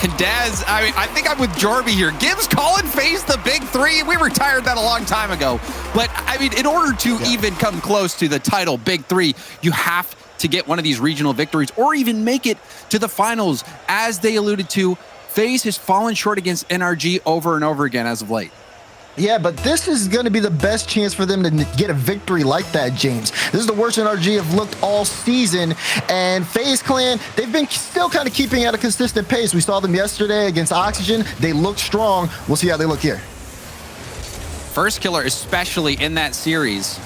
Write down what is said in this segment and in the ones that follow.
And Daz, I mean, I think I'm with Jorby here. Gibbs calling FaZe the big three. We retired that a long time ago. But, I mean, in order to even come close to the title big three, you have to get one of these regional victories or even make it to the finals. As they alluded to, FaZe has fallen short against NRG over and over again as of late. Yeah, but this is going to be the best chance for them to get a victory like that, James. This is the worst NRG have looked all season, and FaZe Clan, they've been still kind of keeping at a consistent pace. We saw them yesterday against Oxygen. They looked strong. We'll see how they look here. First Killer, especially in that series,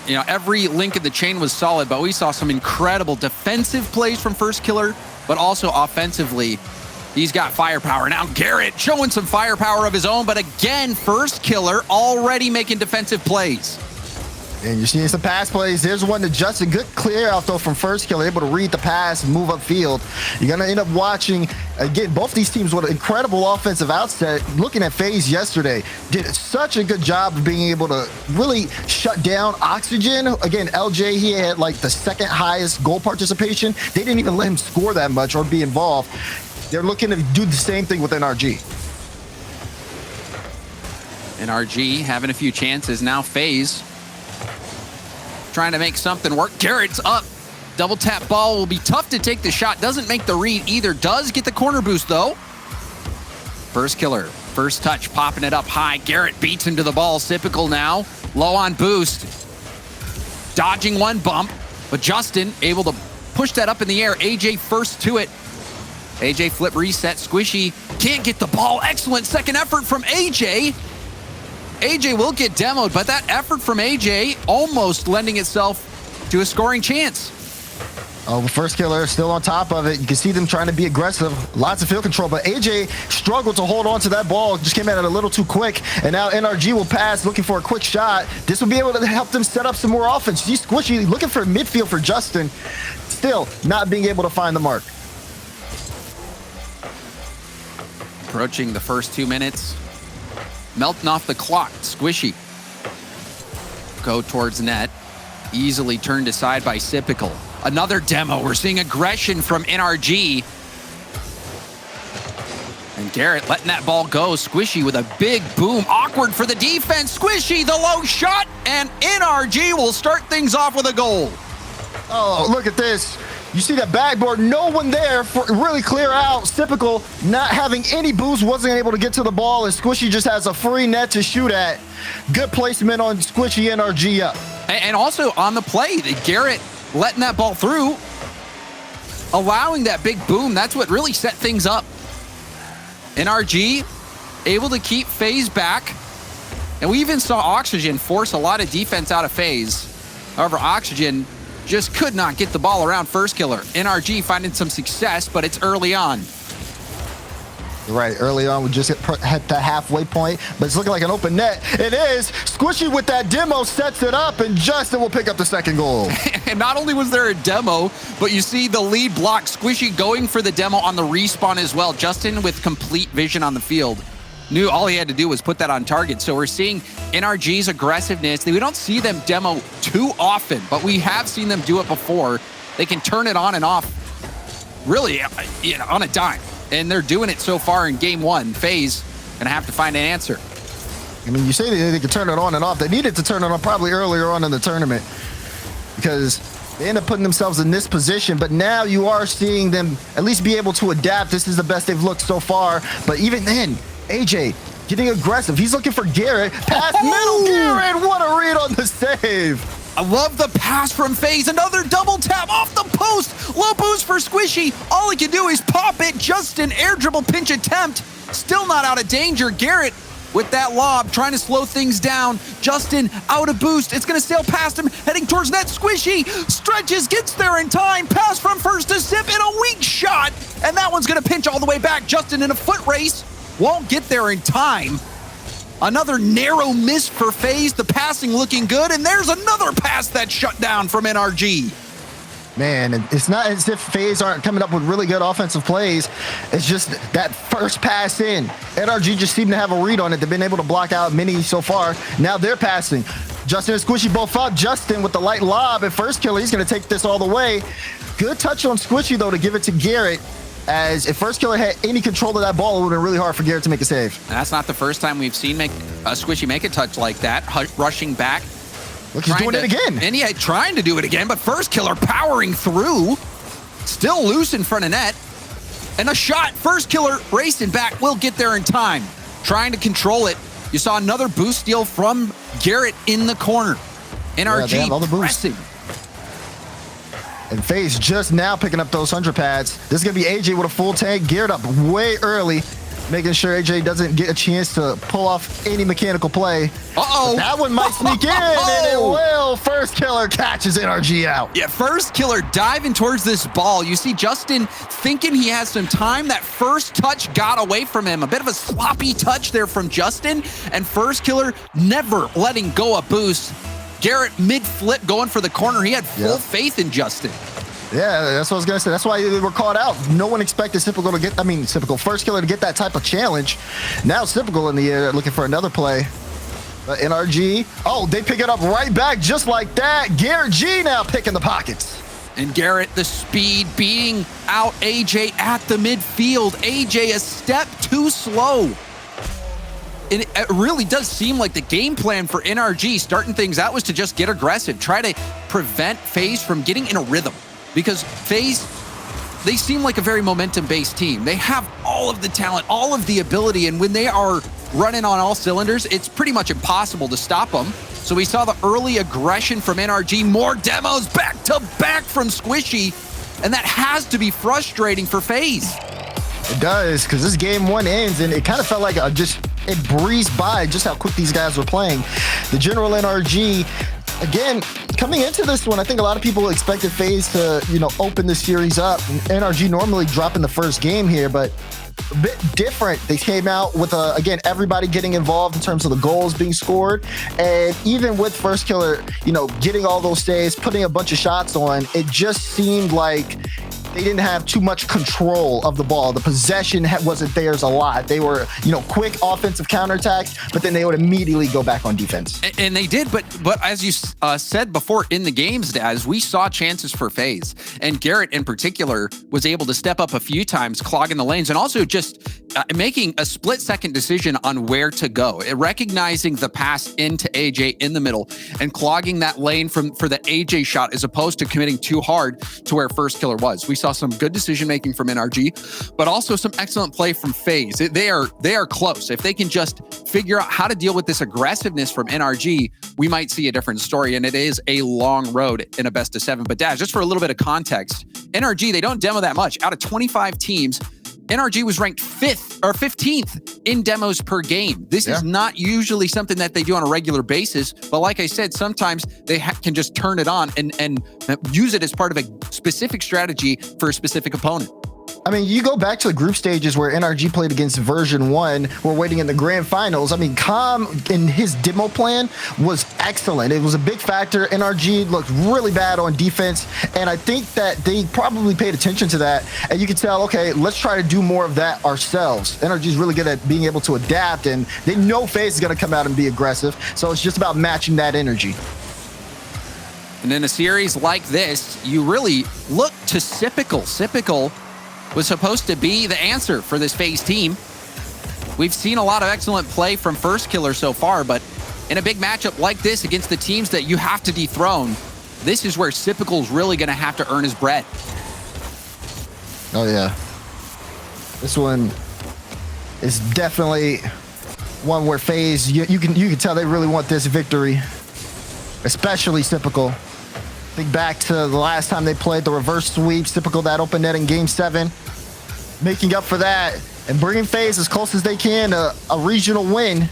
you know, every link in the chain was solid, but we saw some incredible defensive plays from First Killer, but also offensively. He's got firepower. Now Garrett showing some firepower of his own, but again, First Killer already making defensive plays. And you're seeing some pass plays. There's one to Justin. Good clear out, though, from First Killer. Able to read the pass and move upfield. You're going to end up watching, again, both these teams with an incredible offensive outset. Looking at FaZe yesterday, did such a good job of being able to really shut down Oxygen. Again, LJ, he had like the second highest goal participation. They didn't even let him score that much or be involved. They're looking to do the same thing with NRG. NRG having a few chances. Now FaZe trying to make something work. Garrett's up. Double tap ball will be tough to take the shot. Doesn't make the read either. Does get the corner boost though. First Killer, first touch, popping it up high. Garrett beats him to the ball. Typical now. Low on boost. Dodging one bump, but Justin able to push that up in the air. AJ first to it. AJ flip reset. Squishy can't get the ball. Excellent second effort from AJ. AJ will get demoed, but that effort from AJ almost lending itself to a scoring chance. Oh, First Killer still on top of it. You can see them trying to be aggressive. Lots of field control, but AJ struggled to hold on to that ball. Just came at it a little too quick, and now NRG will pass, looking for a quick shot. This will be able to help them set up some more offense. See Squishy looking for midfield for Justin. Still not being able to find the mark. Approaching the first 2 minutes. Melting off the clock. Squishy. Go towards net. Easily turned aside by Sipical. Another demo. We're seeing aggression from NRG. And Garrett letting that ball go. Squishy with a big boom. Awkward for the defense. Squishy, the low shot. And NRG will start things off with a goal. Oh, look at this. You see that backboard, no one there for really clear out. Sipical not having any boost, wasn't able to get to the ball, and Squishy just has a free net to shoot at. Good placement on Squishy NRG up. And also on the play, Garrett letting that ball through, allowing that big boom. That's what really set things up. NRG able to keep FaZe back. And we even saw Oxygen force a lot of defense out of FaZe. However, Oxygen just could not get the ball around First Killer. NRG finding some success, but it's early on. Right, early on we just hit the halfway point, but it's looking like an open net. It is. Squishy with that demo sets it up, and Justin will pick up the second goal. And not only was there a demo, but you see the lead block. Squishy going for the demo on the respawn as well. Justin with complete vision on the field. Knew all he had to do was put that on target. So we're seeing NRG's aggressiveness. We don't see them demo too often, but we have seen them do it before. They can turn it on and off really on a dime. And they're doing it so far in game one. FaZe gonna have to find an answer. I mean, you say they can turn it on and off. They needed to turn it on probably earlier on in the tournament because they end up putting themselves in this position, but now you are seeing them at least be able to adapt. This is the best they've looked so far, but even then, AJ getting aggressive. He's looking for Garrett. Pass middle, Garrett. What a read on the save. I love the pass from FaZe. Another double tap off the post. Low boost for Squishy. All he can do is pop it. Just an air dribble pinch attempt. Still not out of danger. Garrett with that lob, trying to slow things down. Justin out of boost. It's going to sail past him, heading towards net. Squishy stretches, gets there in time. Pass from first to Sip, and a weak shot. And that one's going to pinch all the way back. Justin in a foot race. Won't get there in time. Another narrow miss for FaZe. The passing looking good, and there's another pass that's shut down from NRG. Man, it's not as if FaZe aren't coming up with really good offensive plays. It's just that first pass in. NRG just seemed to have a read on it. They've been able to block out many so far. Now they're passing. Justin and Squishy both up. Justin with the light lob at First Killer. He's going to take this all the way. Good touch on Squishy, though, to give it to Garrett. as if First Killer had any control of that ball, it would have been really hard for Garrett to make a save. And that's not the first time we've seen Squishy make a touch like that, rushing back. Look, he's doing it again. And yeah, trying to do it again, but First Killer powering through, still loose in front of net. And a shot, First Killer racing back, will get there in time. Trying to control it. You saw another boost steal from Garrett in the corner. NRG pressing. And FaZe just now picking up those 100 pads. This is going to be AJ with a full tank, geared up way early, making sure AJ doesn't get a chance to pull off any mechanical play. Uh-oh. But that one might sneak in, and it will. First Killer catches NRG out. Yeah, First Killer diving towards this ball. You see Justin thinking he has some time. That first touch got away from him. A bit of a sloppy touch there from Justin, and First Killer never letting go a boost. Garrett mid-flip going for the corner. He had full faith in Justin. Yeah, that's what I was going to say. That's why they were caught out. No one expected Typical to get, First Killer to get that type of challenge. Now Typical in the air looking for another play. But NRG, they pick it up right back just like that. Garrett G now picking the pockets. And Garrett, the speed, beating out AJ at the midfield. AJ a step too slow. And it really does seem like the game plan for NRG starting things out was to just get aggressive, try to prevent FaZe from getting in a rhythm. Because FaZe, they seem like a very momentum-based team. They have all of the talent, all of the ability, and when they are running on all cylinders, it's pretty much impossible to stop them. So we saw the early aggression from NRG, more demos back-to-back from Squishy, and that has to be frustrating for FaZe. It does, because this game one ends, and it kind of felt like it breezed by just how quick these guys were playing. The general NRG, again, coming into this one, I think a lot of people expected FaZe to, open the series up. NRG normally dropping the first game here, but a bit different. They came out with, again, everybody getting involved in terms of the goals being scored. And even with First Killer, getting all those saves, putting a bunch of shots on, it just seemed like they didn't have too much control of the ball. The possession wasn't theirs a lot. They were, quick offensive counterattacks, but then they would immediately go back on defense. And they did, but as you said before in the games, Daz, we saw chances for FaZe. And Garrett in particular was able to step up a few times, clogging the lanes, and also just making a split-second decision on where to go, recognizing the pass into AJ in the middle and clogging that lane for the AJ shot as opposed to committing too hard to where First Killer was. We saw some good decision-making from NRG, but also some excellent play from FaZe. They are close. If they can just figure out how to deal with this aggressiveness from NRG, we might see a different story, and it is a long road in a best-of-7. But Daz, just for a little bit of context, NRG, they don't demo that much. Out of 25 teams, NRG was ranked 5th or 15th in demos per game. This is not usually something that they do on a regular basis, but like I said, sometimes they can just turn it on and use it as part of a specific strategy for a specific opponent. I mean, you go back to the group stages where NRG played against version 1. We're waiting in the grand finals. I mean, Calm in his demo plan was excellent. It was a big factor. NRG looked really bad on defense, and I think that they probably paid attention to that. And you could tell, okay, let's try to do more of that ourselves. NRG is really good at being able to adapt, and they know FaZe is going to come out and be aggressive. So it's just about matching that energy. And in a series like this, you really look to Sypical. Sypical was supposed to be the answer for this FaZe team. We've seen a lot of excellent play from First Killer so far, but in a big matchup like this against the teams that you have to dethrone, this is where Sypical's really going to have to earn his bread. Oh, yeah. This one is definitely one where FaZe, you can tell they really want this victory, especially Sypical. Think back to the last time they played the reverse sweep, Sypical that open net in Game 7. Making up for that and bringing FaZe as close as they can to a regional win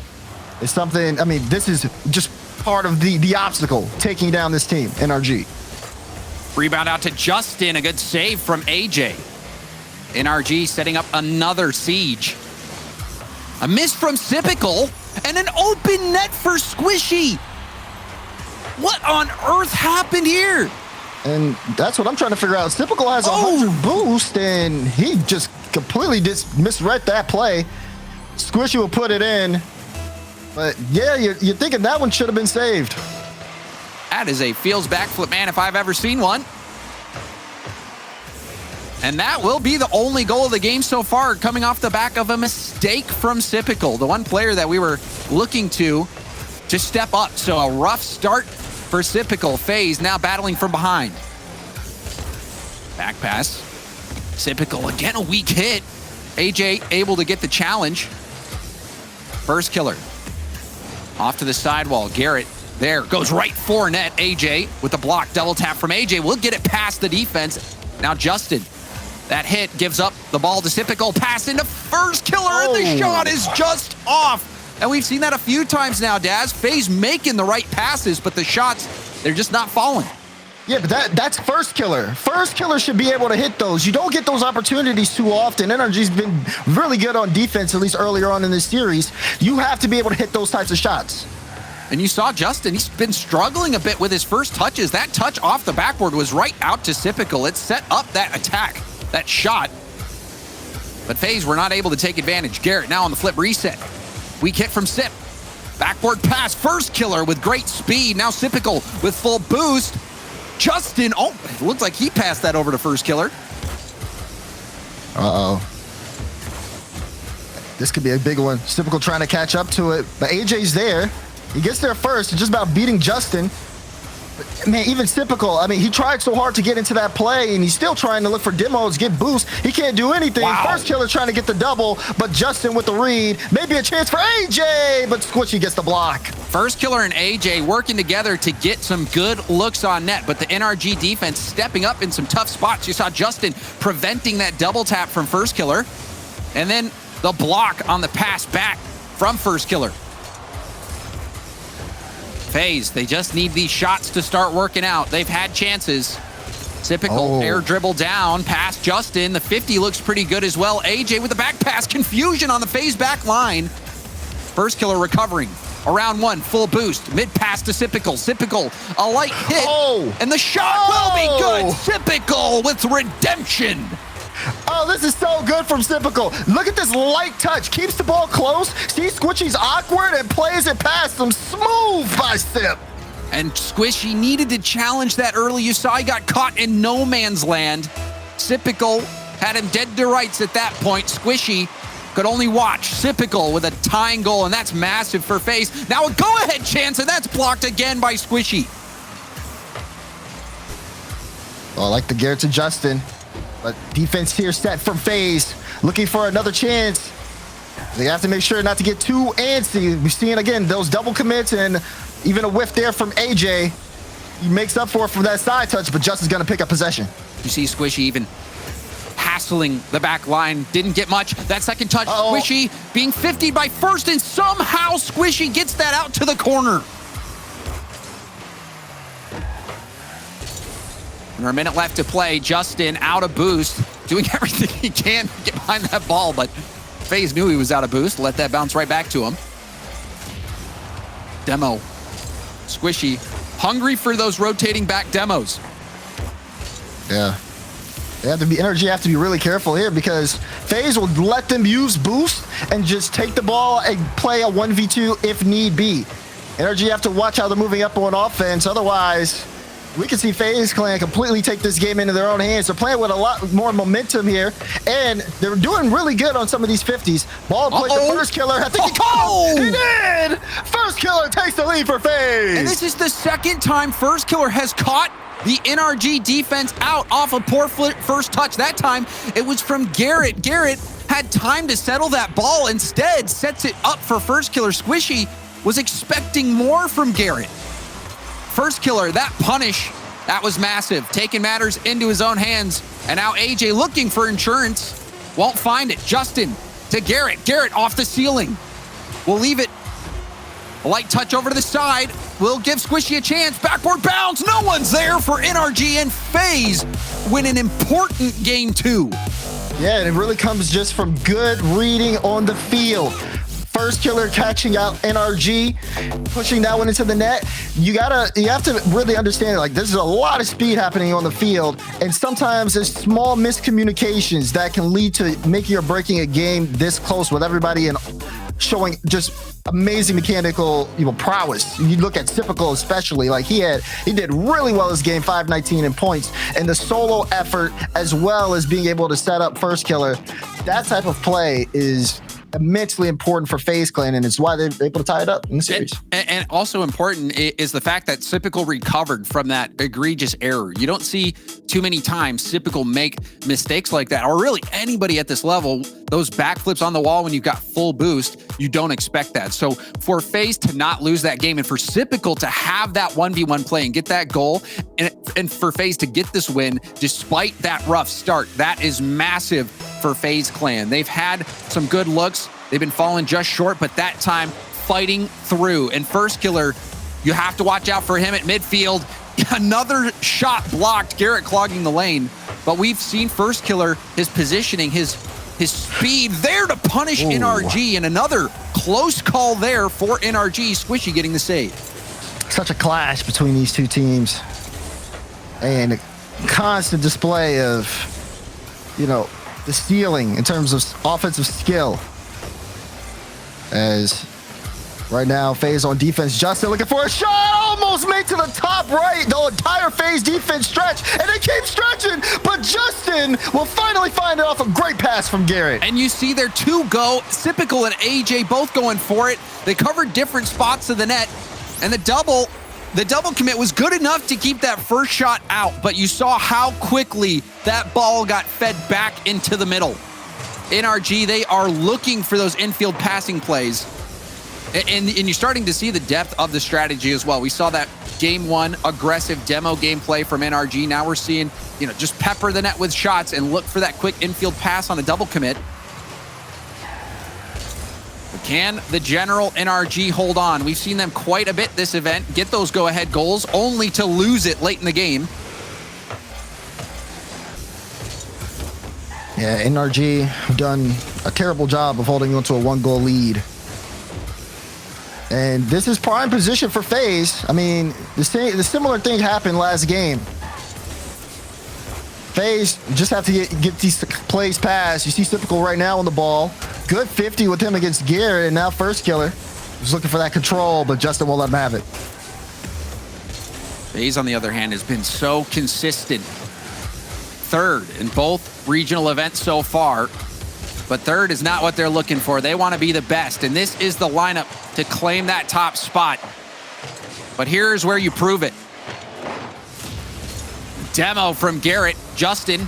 is something. I mean, this is just part of the obstacle taking down this team, NRG. Rebound out to Justin, a good save from AJ. NRG setting up another siege. A miss from Sypical and an open net for Squishy. What on earth happened here? And that's what I'm trying to figure out. Sypical has a 100 boost, and he just completely misread that play. Squishy will put it in. But yeah, you're thinking that one should have been saved. That is a feels backflip, man, if I've ever seen one. And that will be the only goal of the game so far, coming off the back of a mistake from Sypical, the one player that we were looking to step up. So a rough start for Sypical. FaZe now battling from behind. Back pass. Sypical, again a weak hit. AJ able to get the challenge. First killer. Off to the sidewall. Garrett there. Goes right for net. AJ with the block. Double tap from AJ. Will get it past the defense. Now Justin. That hit gives up the ball to Sypical. Pass into first killer, and the shot is just off. And we've seen that a few times now, Daz. FaZe making the right passes, but the shots, they're just not falling. Yeah, but that's first killer. First killer should be able to hit those. You don't get those opportunities too often. NRG's been really good on defense, at least earlier on in this series. You have to be able to hit those types of shots. And you saw Justin, he's been struggling a bit with his first touches. That touch off the backboard was right out to Sypical. It set up that attack, that shot. But FaZe were not able to take advantage. Garrett now on the flip reset. Weak hit from Sip. Backboard pass, first killer with great speed. Now Sypical with full boost. Justin, oh, it looked like he passed that over to first killer. Uh-oh. This could be a big one. Sypical trying to catch up to it, but AJ's there. He gets there first. It's just about beating Justin. But, man, even Sypical, I mean, he tried so hard to get into that play, and he's still trying to look for demos, get boosts. He can't do anything. Wow. First killer trying to get the double, but Justin with the read. Maybe a chance for AJ, but Squishy gets the block. First killer and AJ working together to get some good looks on net, but the NRG defense stepping up in some tough spots. You saw Justin preventing that double tap from first killer, and then the block on the pass back from first killer. FaZe, they just need these shots to start working out. They've had chances. Sypical air dribble down past Justin. The 50 looks pretty good as well. AJ with the back pass. Confusion on the FaZe back line. First killer recovering. Around one, full boost. Mid pass to Sypical. Sypical, a light hit. And the shot will be good. Sypical with redemption. Oh, this is so good from Sypical. Look at this light touch. Keeps the ball close. Sees Squishy's awkward and plays it past him. Smooth by Sip. And Squishy needed to challenge that early. You saw he got caught in no man's land. Sypical had him dead to rights at that point. Squishy could only watch. Sypical with a tying goal, and that's massive for FaZe. Now a go-ahead chance, and that's blocked again by Squishy. Oh, I like the Garrett to Justin. But defense here set from FaZe. Looking for another chance. They have to make sure not to get too antsy. We're seeing, again, those double commits and even a whiff there from AJ. He makes up for it from that side touch, but Justin's going to pick up possession. You see Squishy even hassling the back line. Didn't get much. That second touch, Squishy being 50'd by first, and somehow Squishy gets that out to the corner. Under a minute left to play. Justin out of boost, doing everything he can to get behind that ball, but FaZe knew he was out of boost. Let that bounce right back to him. Demo. Squishy, hungry for those rotating back demos. Yeah. They have to be, NRG have to be really careful here because FaZe will let them use boost and just take the ball and play a 1v2 if need be. NRG have to watch how they're moving up on offense. Otherwise, we can see FaZe Clan completely take this game into their own hands. They're playing with a lot more momentum here, and they're doing really good on some of these 50s. Ball played the first killer. I think he did! First killer takes the lead for FaZe. And this is the second time first killer has caught the NRG defense out off a poor first touch. That time, it was from Garrett. Garrett had time to settle that ball. Instead, sets it up for first killer. Squishy was expecting more from Garrett. First killer, that punish, that was massive. Taking matters into his own hands. And now AJ looking for insurance. Won't find it. Justin to Garrett. Garrett off the ceiling. We'll leave it. A light touch over to the side. Will give Squishy a chance. Backboard bounce. No one's there for NRG, and FaZe win an important game two. Yeah, and it really comes just from good reading on the field. First killer catching out NRG, pushing that one into the net. You have to really understand, like, there's a lot of speed happening on the field, and sometimes there's small miscommunications that can lead to making or breaking a game this close with everybody in showing just amazing mechanical, prowess. You look at Typical especially, like he did really well this game, 519 in points, and the solo effort as well as being able to set up First Killer. That type of play is immensely important for FaZe Clan, and it's why they're able to tie it up in the series. And also important is the fact that Typical recovered from that egregious error. You don't see too many times Typical make mistakes like that, or really anybody at this level. Those backflips on the wall when you've got full boost, you don't expect that. So for FaZe to not lose that game, and for Typical to have that 1v1 play and get that goal, and for FaZe to get this win despite that rough start, that is massive for FaZe Clan. They've had some good looks. They've been falling just short, but that time fighting through. And First Killer, you have to watch out for him at midfield. Another shot blocked, Garrett clogging the lane. But we've seen First Killer, his positioning, his speed there to punish NRG, and another close call there for NRG. Squishy getting the save. Such a clash between these two teams, and a constant display of, the ceiling in terms of offensive skill. As right now, FaZe on defense. Justin looking for a shot, almost made to the top right. The entire FaZe defense stretch, and they keep stretching, but Justin will finally find it off a great pass from Garrett. And you see their two go, Typical and AJ both going for it. They covered different spots of the net, and the double commit was good enough to keep that first shot out, but you saw how quickly that ball got fed back into the middle. NRG, they are looking for those infield passing plays. And you're starting to see the depth of the strategy as well. We saw that game one aggressive demo gameplay from NRG. Now we're seeing, just pepper the net with shots and look for that quick infield pass on a double commit. But can the general NRG hold on? We've seen them quite a bit this event, get those go-ahead goals, only to lose it late in the game. Yeah, NRG have done a terrible job of holding on to a 1-goal lead. And this is prime position for FaZe. I mean, the similar thing happened last game. FaZe just have to get these plays passed. You see Typical right now on the ball. Good 50 with him against Garrett, and now First Killer. He's looking for that control, but Justin won't let him have it. FaZe, on the other hand, has been so consistent. Third in both regional events so far, but third is not what they're looking for. They want to be the best, and this is the lineup to claim that top spot. But here's where you prove it. Demo from Garrett. Justin,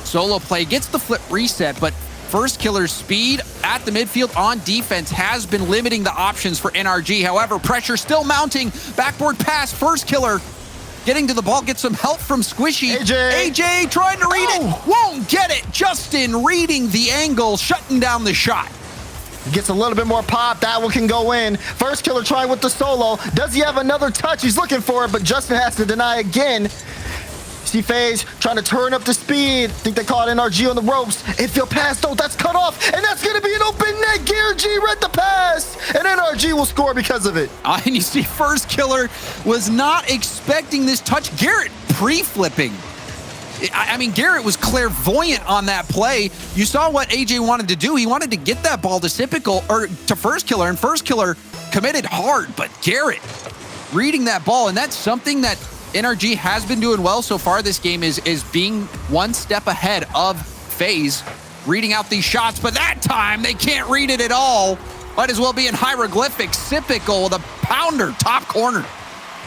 solo play, gets the flip reset, but First Killer's speed at the midfield on defense has been limiting the options for NRG. However, pressure still mounting. Backboard pass, First Killer getting to the ball, gets some help from Squishy. AJ trying to read it, won't get it. Justin reading the angle, shutting down the shot. Gets a little bit more pop. That one can go in. First Killer trying with the solo. Does he have another touch? He's looking for it, but Justin has to deny again. See FaZe trying to turn up the speed. Think they caught NRG on the ropes. Infield pass, though, that's cut off, and that's going to be an open net. Garrett G read the pass, and NRG will score because of it. And you see First Killer was not expecting this touch. Garrett pre-flipping. I mean, Garrett was clairvoyant on that play. You saw what AJ wanted to do. He wanted to get that ball to to First Killer, and First Killer committed hard, but Garrett reading that ball, and that's something that NRG has been doing well so far this game, is being one step ahead of FaZe, reading out these shots, but that time they can't read it at all. Might as well be in hieroglyphics. Typical with a pounder, top corner.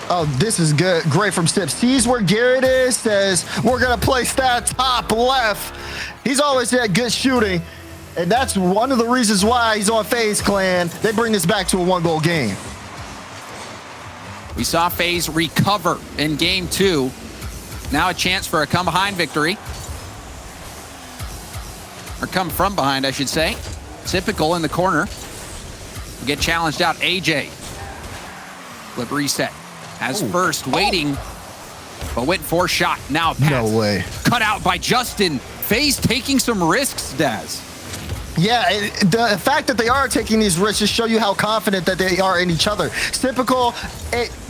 Oh, this is good. Great from Sip. Sees where Garrett is, says, we're going to place that top left. He's always had good shooting, and that's one of the reasons why he's on FaZe Clan. They bring this back to a 1-goal game. We saw FaZe recover in game 2. Now a chance for a come-behind victory. Or come from behind, I should say. Typical in the corner. We get challenged out. AJ. Flip reset. Has first, waiting, but went for shot. Now a pass. No way. Cut out by Justin. FaZe taking some risks, Daz. Yeah, the fact that they are taking these risks just show you how confident that they are in each other. Typical,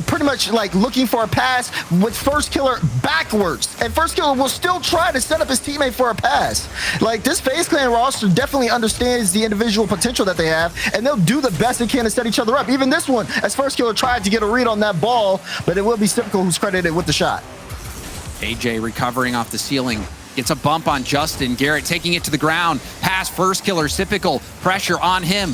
pretty much like looking for a pass with First Killer backwards, and First Killer will still try to set up his teammate for a pass. Like, this FaZe Clan roster definitely understands the individual potential that they have, and they'll do the best they can to set each other up. Even this one, as First Killer tried to get a read on that ball, but it will be Typical who's credited with the shot. AJ recovering off the ceiling. Gets a bump on Justin. Garrett taking it to the ground. Pass First Killer. Typical pressure on him.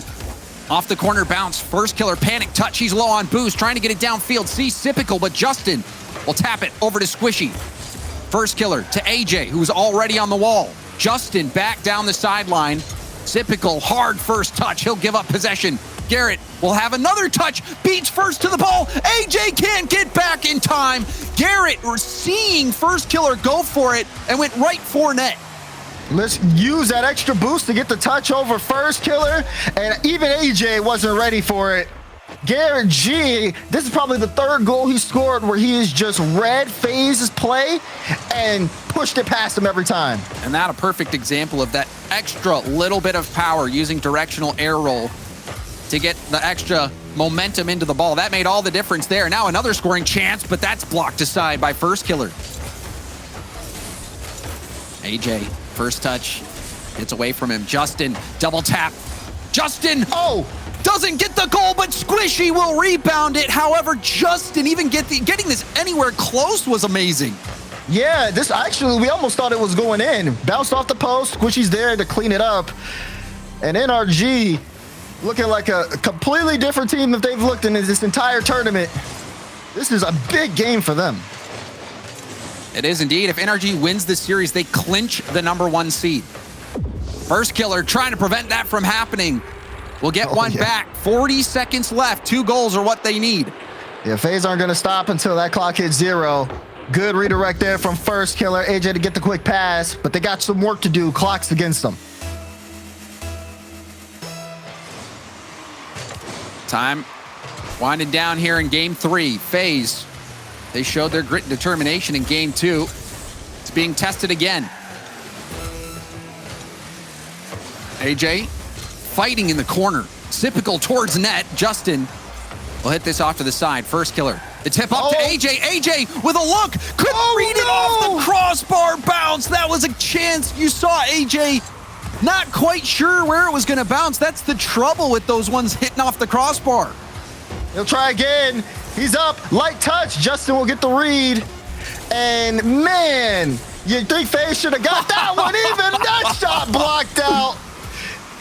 Off the corner bounce. First Killer panic touch. He's low on boost. Trying to get it downfield. Sees Typical, but Justin will tap it over to Squishy. First Killer to AJ, who's already on the wall. Justin back down the sideline. Typical hard first touch. He'll give up possession. Garrett will have another touch. Beats First to the ball. AJ can't get back in time. Garrett, we're seeing First Killer go for it and went right for net. Let's use that extra boost to get the touch over First Killer, and even AJ wasn't ready for it. Garrett G, this is probably the third goal he scored where he has just read FaZe's play and pushed it past him every time. And that a perfect example of that extra little bit of power using directional air roll to get the extra momentum into the ball. That made all the difference there. Now another scoring chance, but that's blocked aside by First Killer. AJ, first touch, gets away from him. Justin, double tap. Justin, doesn't get the goal, but Squishy will rebound it. However, Justin even getting this anywhere close was amazing. Yeah, this actually, we almost thought it was going in. Bounced off the post, Squishy's there to clean it up. And NRG looking like a completely different team that they've looked in this entire tournament. This is a big game for them. It is indeed. If NRG wins this series, they clinch the #1 seed. First Killer trying to prevent that from happening. We'll get one back. 40 seconds left. 2 goals are what they need. Yeah, FaZe aren't going to stop until that clock hits 0. Good redirect there from First Killer. AJ to get the quick pass, but they got some work to do. Clock's against them. Time winding down here in game 3. FaZe, they showed their grit and determination in game 2. It's being tested again. AJ fighting in the corner. Typical towards net. Justin will hit this off to the side. First Killer. The tip up to AJ. AJ with a look. Couldn't read it off the crossbar bounce. That was a chance. You saw AJ not quite sure where it was going to bounce. That's the trouble with those ones hitting off the crossbar. He'll try again. He's up. Light touch. Justin will get the read. And man, you think FaZe should have got that one? Even that shot blocked out.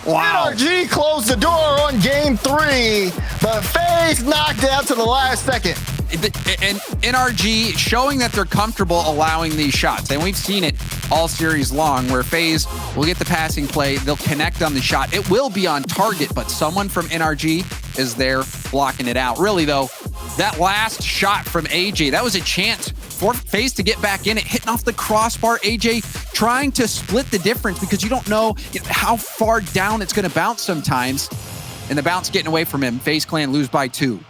Wow. NRG closed the door on game 3, but FaZe knocked it out to the last second. And NRG showing that they're comfortable allowing these shots. And we've seen it all series long where FaZe will get the passing play. They'll connect on the shot. It will be on target, but someone from NRG is there blocking it out. Really, though, that last shot from AJ, that was a chance for FaZe to get back in it, hitting off the crossbar. AJ trying to split the difference because you don't know how far down it's going to bounce sometimes. And the bounce getting away from him. FaZe Clan lose by 2.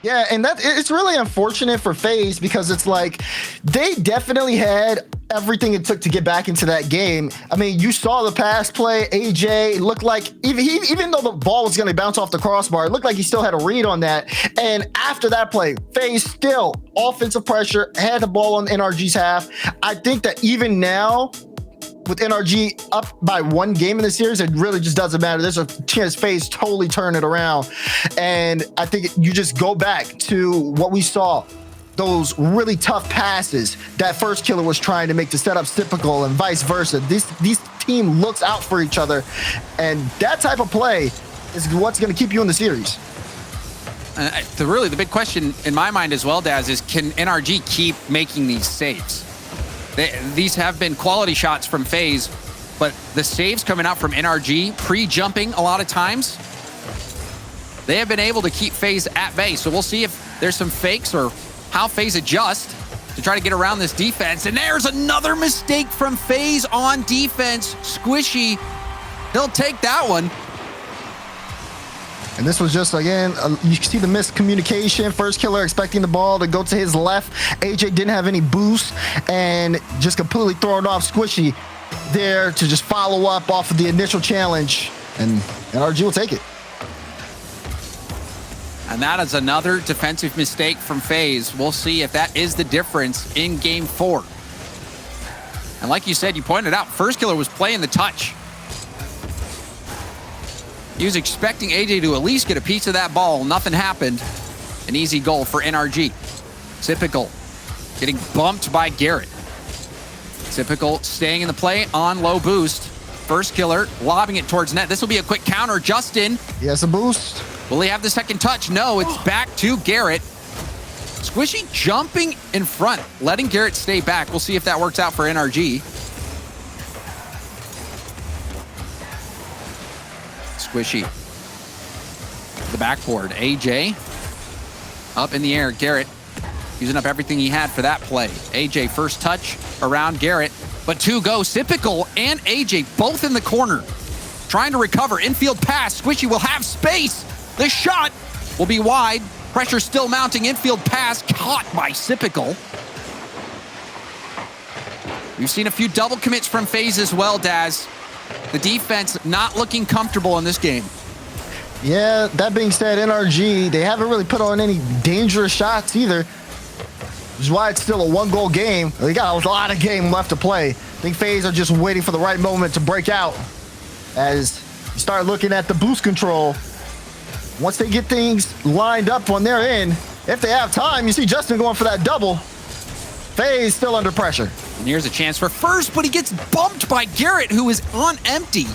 Yeah, and it's really unfortunate for FaZe because it's like they definitely had everything it took to get back into that game. I mean, you saw the pass play. AJ looked like even though the ball was going to bounce off the crossbar, it looked like he still had a read on that. And after that play, FaZe still offensive pressure, had the ball on NRG's half. I think that even now, with NRG up by 1 game in the series, it really just doesn't matter. There's a chance FaZe totally turn it around. And I think you just go back to what we saw, those really tough passes that First Killer was trying to make to set up Typical and vice versa. These team looks out for each other. And that type of play is what's going to keep you in the series. The big question in my mind as well, Daz, is can NRG keep making these saves? These have been quality shots from FaZe, but the saves coming out from NRG, pre-jumping a lot of times, they have been able to keep FaZe at bay. So we'll see if there's some fakes or how FaZe adjust to try to get around this defense. And there's another mistake from FaZe on defense. Squishy, he'll take that one. And this was just, again, you can see the miscommunication. First Killer expecting the ball to go to his left. AJ didn't have any boost and just completely throw it off Squishy. there to just follow up off of the initial challenge, and NRG will take it. And that is another defensive mistake from FaZe. We'll see if that is the difference in game 4. And like you said, you pointed out, First Killer was playing the touch. He was expecting AJ to at least get a piece of that ball. Nothing happened. An easy goal for NRG. Typical getting bumped by Garrett. Typical staying in the play on low boost. First Killer lobbing it towards net. This will be a quick counter. Justin. He has a boost. Will he have the second touch? No, it's back to Garrett. Squishy jumping in front, letting Garrett stay back. We'll see if that works out for NRG. Squishy. The backboard. AJ. Up in the air. Garrett using up everything he had for that play. AJ first touch around Garrett, but 2 go. Sypical and AJ both in the corner. Trying to recover. Infield pass. Squishy will have space. The shot will be wide. Pressure still mounting. Infield pass caught by Sypical. We've seen a few double commits from FaZe as well, Daz. The defense not looking comfortable in this game. Yeah, that being said, NRG, they haven't really put on any dangerous shots either, which is why it's still a 1-goal game. They got a lot of game left to play. I think FaZe are just waiting for the right moment to break out. As you start looking at the boost control, once they get things lined up on their end, if they have time, you see Justin going for that double. FaZe still under pressure. And here's a chance for First, but he gets bumped by Garrett, who is on empty.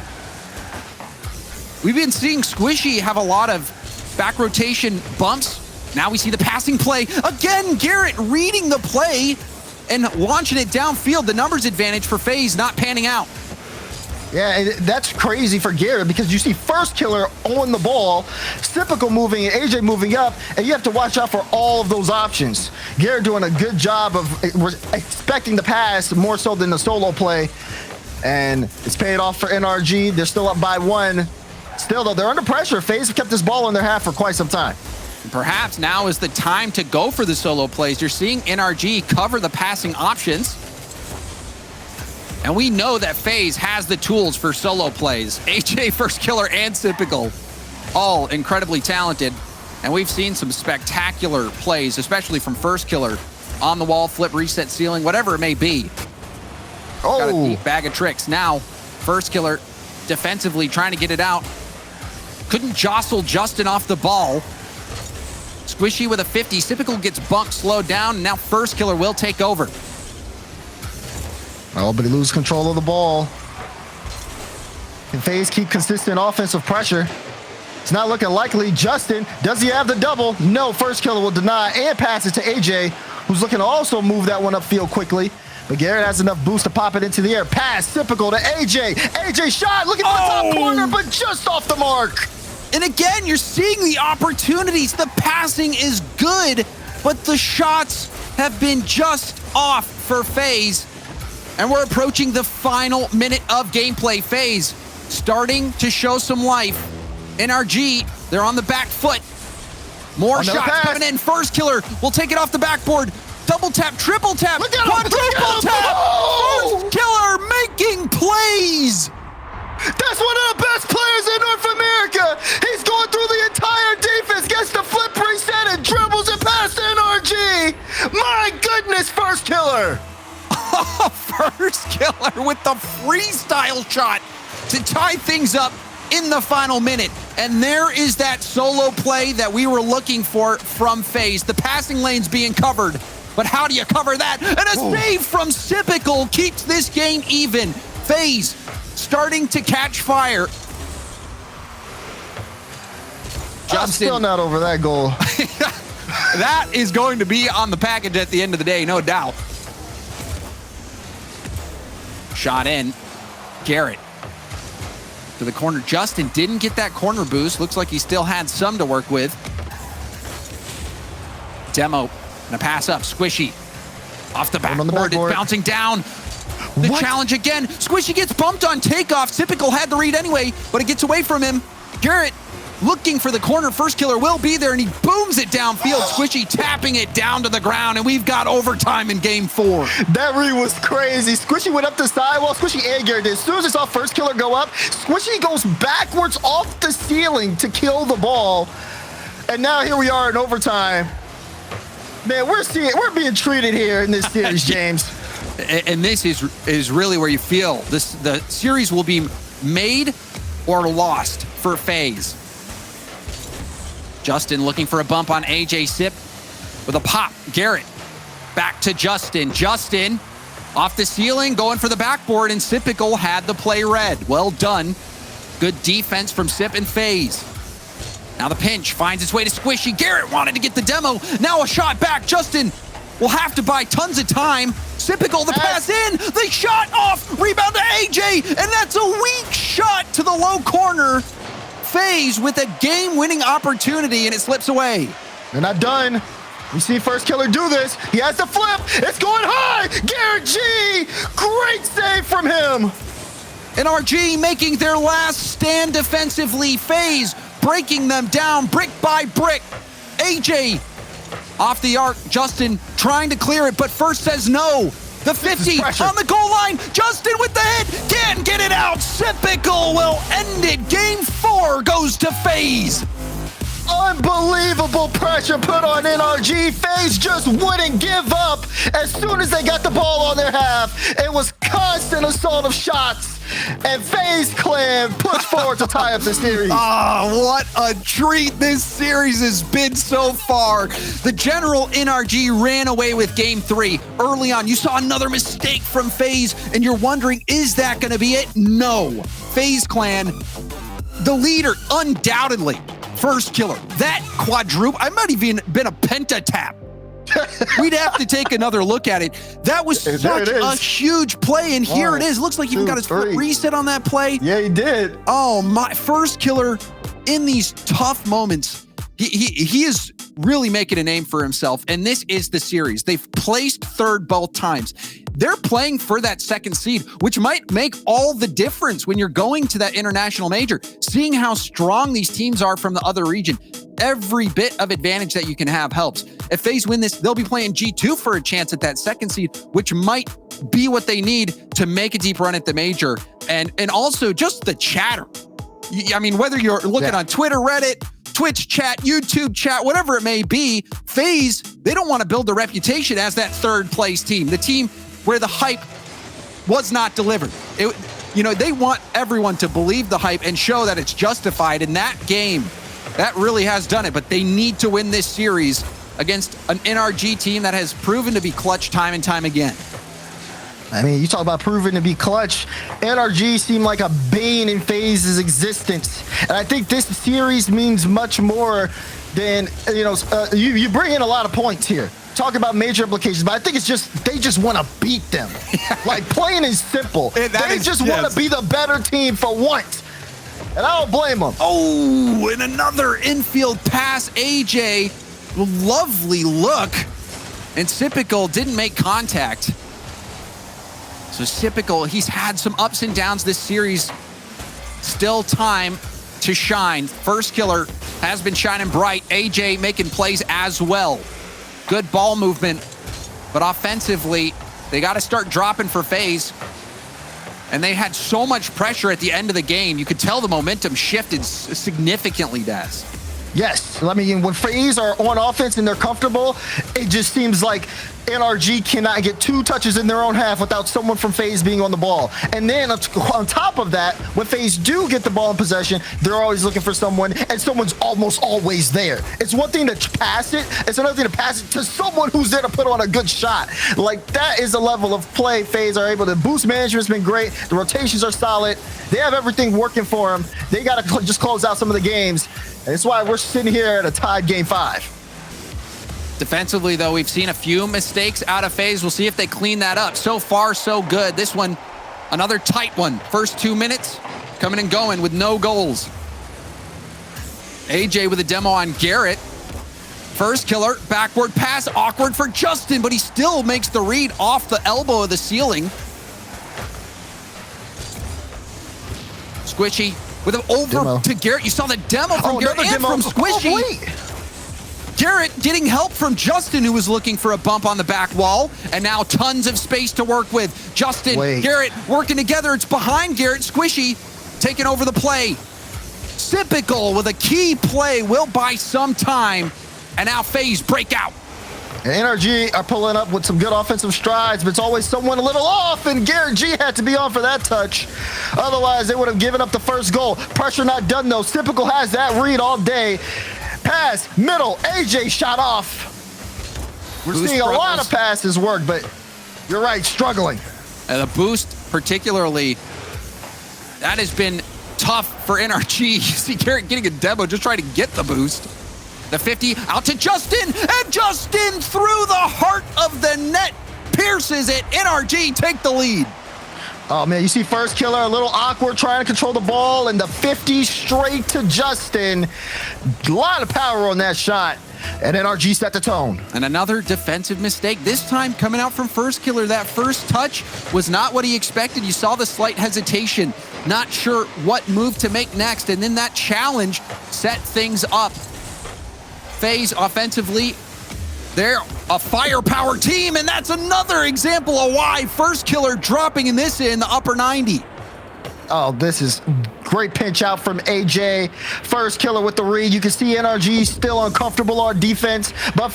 We've been seeing Squishy have a lot of back rotation bumps. Now we see the passing play. Again, Garrett reading the play and launching it downfield. The numbers advantage for FaZe not panning out. Yeah, and that's crazy for Garrett because you see First Killer on the ball, Sypical moving and AJ moving up, and you have to watch out for all of those options. Garrett doing a good job of expecting the pass more so than the solo play, and it's paid off for NRG. They're still up by 1. Still, though, they're under pressure. FaZe have kept this ball in their half for quite some time. Perhaps now is the time to go for the solo plays. You're seeing NRG cover the passing options. And we know that FaZe has the tools for solo plays. AJ, First Killer, and Sypical, all incredibly talented. And we've seen some spectacular plays, especially from First Killer. On the wall, flip, reset, ceiling, whatever it may be. Oh. Got a deep bag of tricks. Now, First Killer defensively trying to get it out. Couldn't jostle Justin off the ball. Squishy with a 50. Sypical gets bumped, slowed down, and now First Killer will take over. Oh, but he loses control of the ball. Can FaZe keep consistent offensive pressure? It's not looking likely. Justin, does he have the double? No, First Killer will deny and pass it to AJ, who's looking to also move that one upfield quickly. But Garrett has enough boost to pop it into the air. Pass, Sypical to AJ. AJ shot, looking for the top corner, but just off the mark. And again, you're seeing the opportunities. The passing is good, but the shots have been just off for FaZe. And we're approaching the final minute of gameplay. FaZe starting to show some life. NRG, they're on the back foot. More shots coming in. First Killer will take it off the backboard. Double tap, triple tap, quadruple tap. First Killer making plays. That's one of the best players in North America. He's going through the entire defense, gets the flip reset and dribbles it past NRG. My goodness, First Killer. First Killer with the freestyle shot to tie things up in the final minute. And there is that solo play that we were looking for from FaZe. The passing lanes being covered. But how do you cover that? And a save from Sypical keeps this game even. FaZe starting to catch fire. Justin, I'm still not over that goal. That is going to be on the package at the end of the day, no doubt. Shot in. Garrett to the corner. Justin didn't get that corner boost. Looks like he still had some to work with. Demo and a pass up. Squishy off the backboard. It's bouncing down. The challenge again. Squishy gets bumped on takeoff. Sypical had the read anyway, but it gets away from him. Garrett looking for the corner. First killer will be there, and he booms it downfield. Squishy tapping it down to the ground, and we've got overtime in game 4. That read was crazy. Squishy went up the sidewall. Squishy and Garrett did. As soon as I saw first killer go up, Squishy goes backwards off the ceiling to kill the ball. And now here we are in overtime. Man, we're being treated here in this series, James. And this is really where you feel the series will be made or lost for FaZe. Justin looking for a bump on AJ. Sip with a pop. Garrett back to Justin. Justin off the ceiling, going for the backboard, and Sipical had the play read. Well done. Good defense from Sip and FaZe. Now the pinch finds its way to Squishy. Garrett wanted to get the demo. Now a shot back. Justin will have to buy tons of time. Sipical, the pass in, the shot off, rebound to AJ, and that's a weak shot to the low corner. FaZe with a game-winning opportunity, and it slips away. They're not done. We see first killer do this. He has the flip. It's going high. Garrett G. Great save from him. NRG making their last stand defensively. FaZe breaking them down brick by brick. AJ off the arc. Justin trying to clear it, but first says no. The 50 on the goal line. Justin with the hit. Can't get it out. Sipical will end it. Game 4 goes to FaZe. Unbelievable pressure put on NRG. FaZe just wouldn't give up as soon as they got the ball on their half. It was constant assault of shots, and FaZe Clan pushed forward to tie up the series. Oh, what a treat this series has been so far. The general NRG ran away with game 3. Early on, you saw another mistake from FaZe, and you're wondering, is that going to be it? No. FaZe Clan, the leader, undoubtedly. First killer, that quadruple, I might even been a pentatap. We'd have to take another look at it. That was such a huge play, and here it is. Looks like he even got his foot reset on that play. Yeah, he did. Oh, my first killer in these tough moments. He is really making a name for himself, and this is the series. They've placed third both times. They're playing for that second seed, which might make all the difference when you're going to that international major. Seeing how strong these teams are from the other region, every bit of advantage that you can have helps. If FaZe win this, they'll be playing G2 for a chance at that second seed, which might be what they need to make a deep run at the major. And also just the chatter. I mean, whether you're looking on Twitter, Reddit, Twitch chat, YouTube chat, whatever it may be, FaZe, they don't want to build a reputation as that third place team, the team where the hype was not delivered. They want everyone to believe the hype and show that it's justified. In that game, that really has done it, but they need to win this series against an NRG team that has proven to be clutch time and time again. I mean, you talk about proving to be clutch. NRG seemed like a bane in FaZe's existence. And I think this series means much more than, you bring in a lot of points here. Talk about major implications, but I think it's just, they just want to beat them. Like, plain and simple. They just want to be the better team for once. And I don't blame them. Oh, and another infield pass. AJ, lovely look. And Sipical didn't make contact. So Sipical, he's had some ups and downs this series. Still time to shine. First killer has been shining bright. AJ making plays as well. Good ball movement, but offensively, they got to start dropping for FaZe. And they had so much pressure at the end of the game. You could tell the momentum shifted significantly, Daz. Yes, I mean, when FaZe are on offense and they're comfortable, it just seems like NRG cannot get 2 touches in their own half without someone from FaZe being on the ball. And then on top of that, when FaZe do get the ball in possession, they're always looking for someone, and someone's almost always there. It's one thing to pass it, it's another thing to pass it to someone who's there to put on a good shot. Like, that is a level of play FaZe are able to boost. Management's been great. The rotations are solid. They have everything working for them. They got to just close out some of the games. And that's why we're sitting here at a tied game 5. Defensively, though, we've seen a few mistakes out of FaZe. We'll see if they clean that up. So far, so good. This one, another tight one. First 2 minutes, coming and going with no goals. AJ with a demo on Garrett. First killer, backward pass, awkward for Justin, but he still makes the read off the elbow of the ceiling. Squishy with an over Demo. to Garrett. You saw the demo from Garrett and demo from Squishy. Oh, wait. Garrett getting help from Justin, who was looking for a bump on the back wall, and now tons of space to work with. Justin, Garrett working together. It's behind Garrett. Squishy taking over the play. Typical with a key play will buy some time, and now FaZe break out. And NRG are pulling up with some good offensive strides, but it's always someone a little off, and Garrett G had to be on for that touch. Otherwise, they would have given up the first goal. Pressure not done, though. Typical has that read all day. Pass, middle, AJ shot off. We're seeing a lot of passes work, but you're right, struggling. And the boost, particularly, that has been tough for NRG. You see Garrett getting a demo, just trying to get the boost. The 50 out to Justin, and Justin through the heart of the net pierces it. NRG take the lead. Oh man, you see first killer a little awkward trying to control the ball, and the 50 straight to Justin. A lot of power on that shot, and NRG set the tone. And another defensive mistake, this time coming out from first killer. That first touch was not what he expected. You saw the slight hesitation, not sure what move to make next, and then that challenge set things up. FaZe offensively, they're a firepower team, and that's another example of why first killer dropping in the upper 90. Oh, this is great pinch out from AJ. First killer with the read. You can see NRG still uncomfortable on defense, but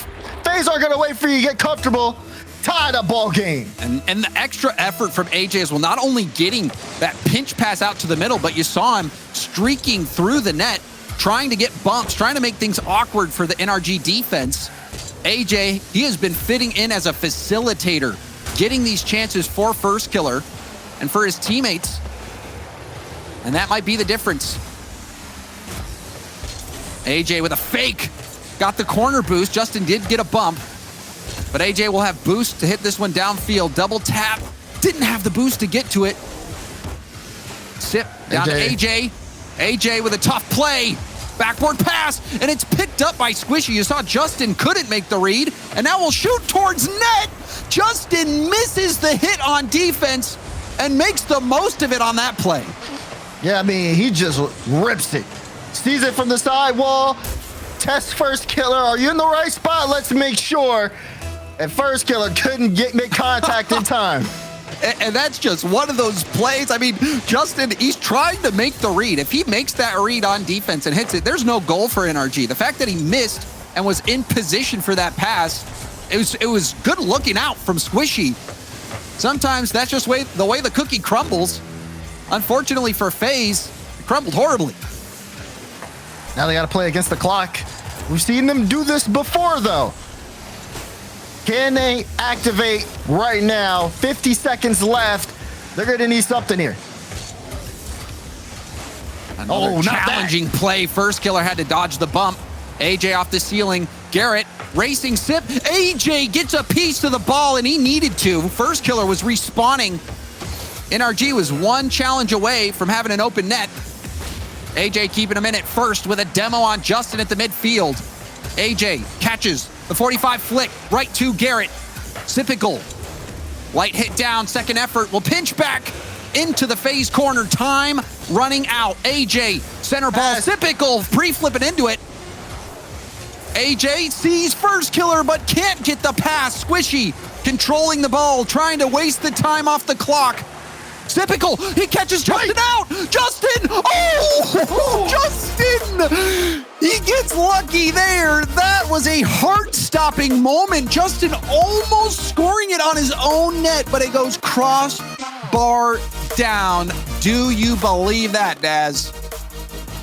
FaZe aren't gonna wait for you to get comfortable. Tie the ball game. And the extra effort from AJ as well, not only getting that pinch pass out to the middle, but you saw him streaking through the net, trying to get bumps, trying to make things awkward for the NRG defense. AJ, he has been fitting in as a facilitator, getting these chances for first killer and for his teammates. And that might be the difference. AJ with a fake, got the corner boost. Justin did get a bump, but AJ will have boost to hit this one downfield. Double tap, didn't have the boost to get to it. Sip down to AJ. AJ with a tough play. Backboard pass, and it's picked up by Squishy. You saw Justin couldn't make the read, and now we'll shoot towards net. Justin misses the hit on defense and makes the most of it on that play. Yeah, I mean, he just rips it. Sees it from the side wall. Test first killer. Are you in the right spot? Let's make sure. And first killer couldn't make contact in time. And that's just one of those plays. I mean, Justin, he's trying to make the read. If he makes that read on defense and hits it, there's no goal for NRG. The fact that he missed and was in position for that pass, it was good looking out from Squishy. Sometimes that's just the way the cookie crumbles. Unfortunately for FaZe, it crumbled horribly. Now they got to play against the clock. We've seen them do this before, though. Can they activate right now? 50 seconds left. They're going to need something here. Another challenging play. First killer had to dodge the bump. AJ off the ceiling. Garrett racing Sip. AJ gets a piece of the ball, and he needed to. First killer was respawning. NRG was one challenge away from having an open net. AJ keeping him in at first with a demo on Justin at the midfield. AJ catches the 45 flick right to Garrett. Sipical. Light hit down, second effort, will pinch back into the FaZe corner. Time running out. AJ, center ball. Sipical pre-flipping into it. AJ sees first killer, but can't get the pass. Squishy controlling the ball, trying to waste the time off the clock. Sipical, he catches Justin out. Justin, oh, Justin, he gets lucky there. That was a heart-stopping moment. Justin almost scoring it on his own net, but it goes crossbar down. Do you believe that, Daz?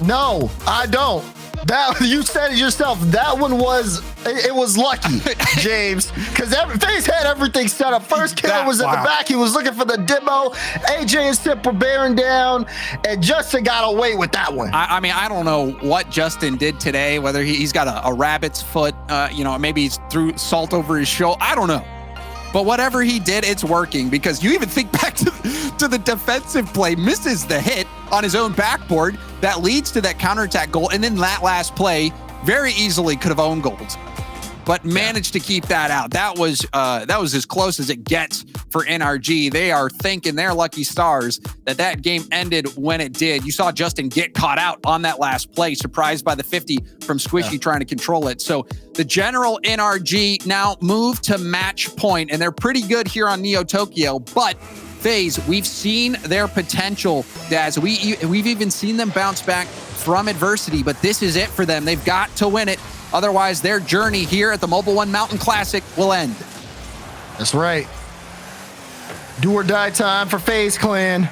No, I don't. That you said it yourself. That one was lucky, James, because FaZe had everything set up. First killer was in the back. He was looking for the demo. AJ and Sip were bearing down, and Justin got away with that one. I mean, I don't know what Justin did today, whether he's got a rabbit's foot, maybe he's threw salt over his shoulder. I don't know. But whatever he did, it's working, because you even think back to the defensive play, misses the hit on his own backboard that leads to that counterattack goal, and then that last play very easily could have owned goals, but managed to keep that out. That was as close as it gets for NRG. They are thanking their lucky stars that that game ended when it did. You saw Justin get caught out on that last play, surprised by the 50 from Squishy trying to control it. So the general NRG now move to match point, and they're pretty good here on Neo Tokyo, but FaZe, we've seen their potential, Daz. We've even seen them bounce back from adversity, but this is it for them. They've got to win it. Otherwise, their journey here at the Mobile One Mountain Classic will end. That's right. Do or die time for FaZe Clan.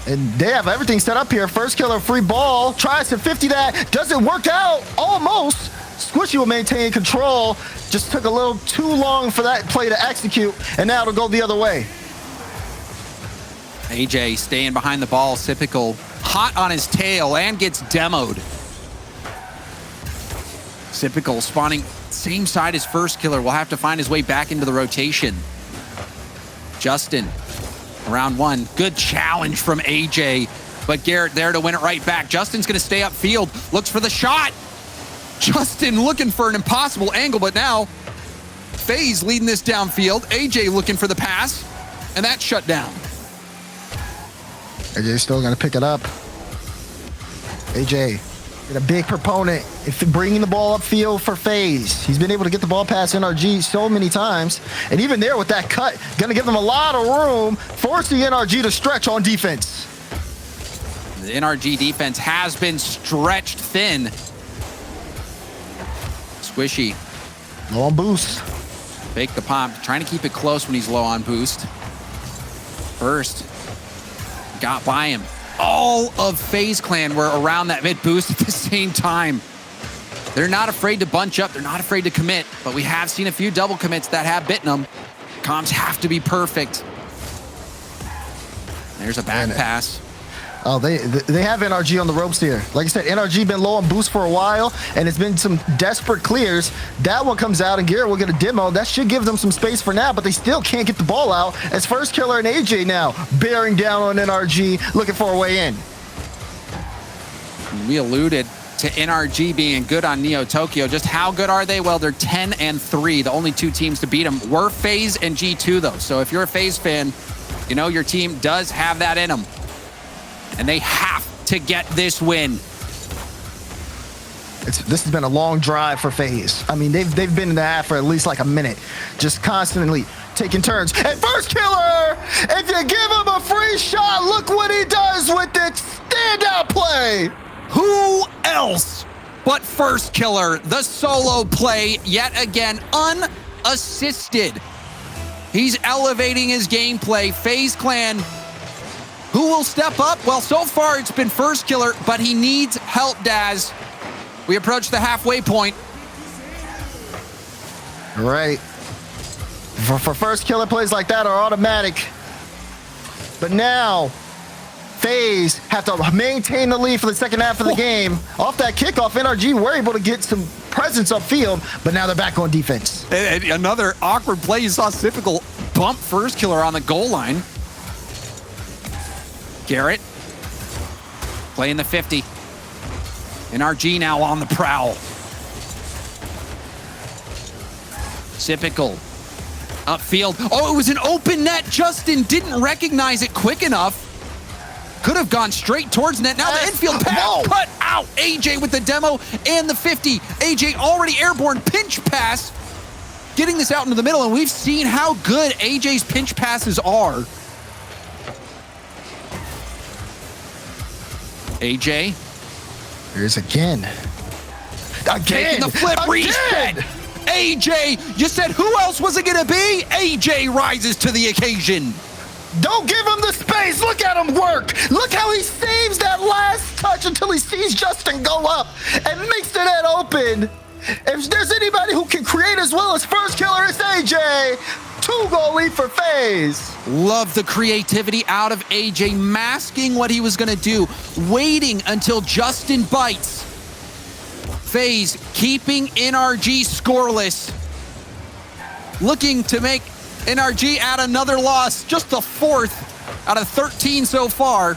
And they have everything set up here. First killer, free ball. Tries to 50 that. Doesn't work out. Almost. Squishy will maintain control. Just took a little too long for that play to execute. And now it'll go the other way. AJ staying behind the ball. Typical. Hot on his tail and gets demoed. Typical spawning same side as first killer. Will have to find his way back into the rotation. Justin, round one. Good challenge from AJ, but Garrett there to win it right back. Justin's going to stay upfield. Looks for the shot. Justin looking for an impossible angle, but now FaZe leading this downfield. AJ looking for the pass, and that's shut down. AJ's still going to pick it up. AJ, a big proponent if bringing the ball upfield for FaZe. He's been able to get the ball past NRG so many times. And even there with that cut, going to give them a lot of room, forcing NRG to stretch on defense. The NRG defense has been stretched thin. Squishy. Low on boost. Fake the pump, trying to keep it close when he's low on boost. First, got by him. All of FaZe Clan were around that mid boost at the same time. They're not afraid to bunch up. They're not afraid to commit, but we have seen a few double commits that have bitten them. Comms have to be perfect. There's a back pass. Oh, they have NRG on the ropes here. Like I said, NRG been low on boost for a while, and it's been some desperate clears. That one comes out, and Garrett will get a demo. That should give them some space for now, but they still can't get the ball out as first killer and AJ now bearing down on NRG, looking for a way in. We alluded to NRG being good on Neo Tokyo. Just how good are they? Well, they're 10-3. The only two teams to beat them were FaZe and G2, though. So if you're a FaZe fan, you know your team does have that in them. And they have to get this win. This has been a long drive for FaZe. I mean, they've been in the half for at least like a minute, just constantly taking turns. And first killer, if you give him a free shot, look what he does with it. Standout play. Who else but first killer? The solo play, yet again, unassisted. He's elevating his gameplay. FaZe Clan. Who will step up? Well, so far it's been first killer, but he needs help, Daz. We approach the halfway point. Right. For first killer, plays like that are automatic. But now, FaZe have to maintain the lead for the second half of the game. Off that kickoff, NRG were able to get some presence upfield, but now they're back on defense. And another awkward play. You saw Typical bump first killer on the goal line. Garrett playing the 50. NRG now on the prowl. Typical upfield. Oh, it was an open net. Justin didn't recognize it quick enough. Could have gone straight towards net. Now the infield pass cut out. AJ with the demo and the 50. AJ already airborne, pinch pass. Getting this out into the middle, and we've seen how good AJ's pinch passes are. AJ. Here's again. Taking the flip reset. AJ, you said who else was it going to be? AJ rises to the occasion. Don't give him the space. Look at him work. Look how he saves that last touch until he sees Justin go up and makes the net open. If there's anybody who can create as well as first killer, it's AJ. 2-goal lead for FaZe. Love the creativity out of AJ, masking what he was going to do, waiting until Justin bites. FaZe keeping NRG scoreless, looking to make NRG add another loss, just the 4th out of 13 so far.